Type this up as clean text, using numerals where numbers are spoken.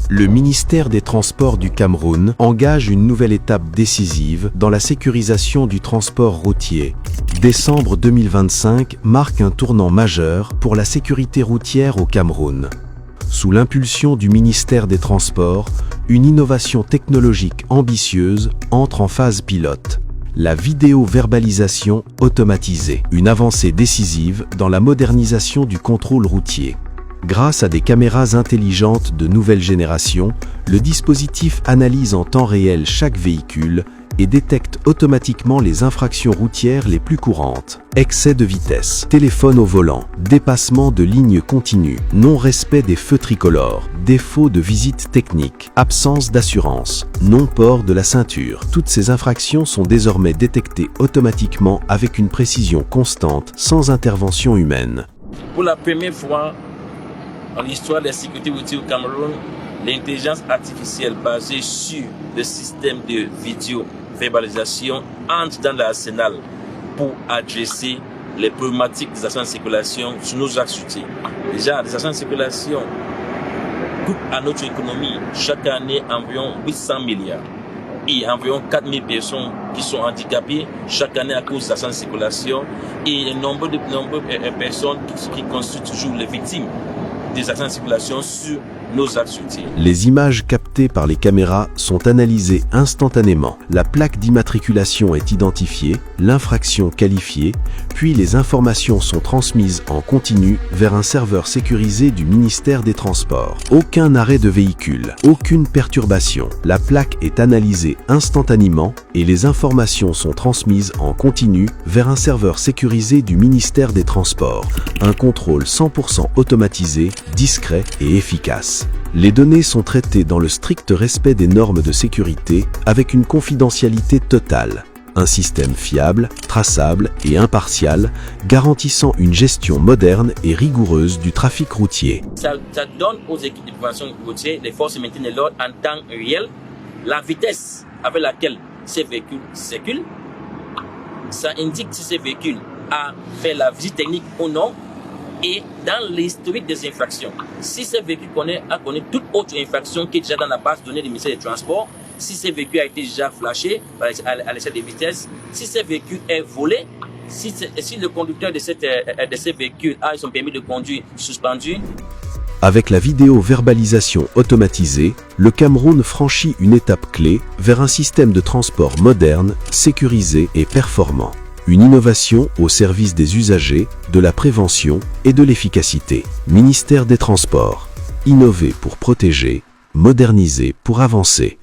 Le ministère des Transports du Cameroun engage une nouvelle étape décisive dans la sécurisation du transport routier. Décembre 2025 marque un tournant majeur pour la sécurité routière au Cameroun. Sous l'impulsion du ministère des Transports, une innovation technologique ambitieuse entre en phase pilote. La vidéo-verbalisation automatisée, une avancée décisive dans la modernisation du contrôle routier. Grâce à des caméras intelligentes de nouvelle génération, le dispositif analyse en temps réel chaque véhicule et détecte automatiquement les infractions routières les plus courantes. Excès de vitesse, téléphone au volant, dépassement de lignes continues, non-respect des feux tricolores, défaut de visite technique, absence d'assurance, non-port de la ceinture. Toutes ces infractions sont désormais détectées automatiquement avec une précision constante, sans intervention humaine. Pour la première fois dans l'histoire de la sécurité routière au Cameroun, l'intelligence artificielle basée sur le système de vidéo-verbalisation entre dans l'arsenal pour adresser les problématiques des accidents de circulation sur nos axes routiers. Déjà, les accidents de circulation coûtent à notre économie chaque année environ 800 milliards. Et environ 4000 personnes qui sont handicapées chaque année à cause des accidents de circulation et le nombre de personnes qui constituent toujours les victimes des accidents de circulation sur nos axes routiers. Les images captées par les caméras sont analysées instantanément. La plaque d'immatriculation est identifiée, l'infraction qualifiée, puis les informations sont transmises en continu vers un serveur sécurisé du ministère des Transports. Aucun arrêt de véhicule, aucune perturbation. La plaque est analysée instantanément et les informations sont transmises en continu vers un serveur sécurisé du ministère des Transports. Un contrôle 100% automatisé, discret et efficace. Les données sont traitées dans le strict respect des normes de sécurité avec une confidentialité totale. Un système fiable, traçable et impartial, garantissant une gestion moderne et rigoureuse du trafic routier. Ça donne aux équipes de prévention routière, les forces de maintien de l'ordre en temps réel, la vitesse avec laquelle ces véhicules circulent. Ça indique si ces véhicules a fait la visite technique ou non. Et dans l'historique des infractions, si ce véhicule a connu toute autre infraction qui est déjà dans la base de données du ministère des Transports, si ce véhicule a été déjà flashé à l'échelle des vitesses, si ce véhicule est volé, si le conducteur de ces véhicules a son permis de conduire suspendu. Avec la vidéo-verbalisation automatisée, le Cameroun franchit une étape clé vers un système de transport moderne, sécurisé et performant. Une innovation au service des usagers, de la prévention et de l'efficacité. Ministère des Transports. Innover pour protéger, moderniser pour avancer.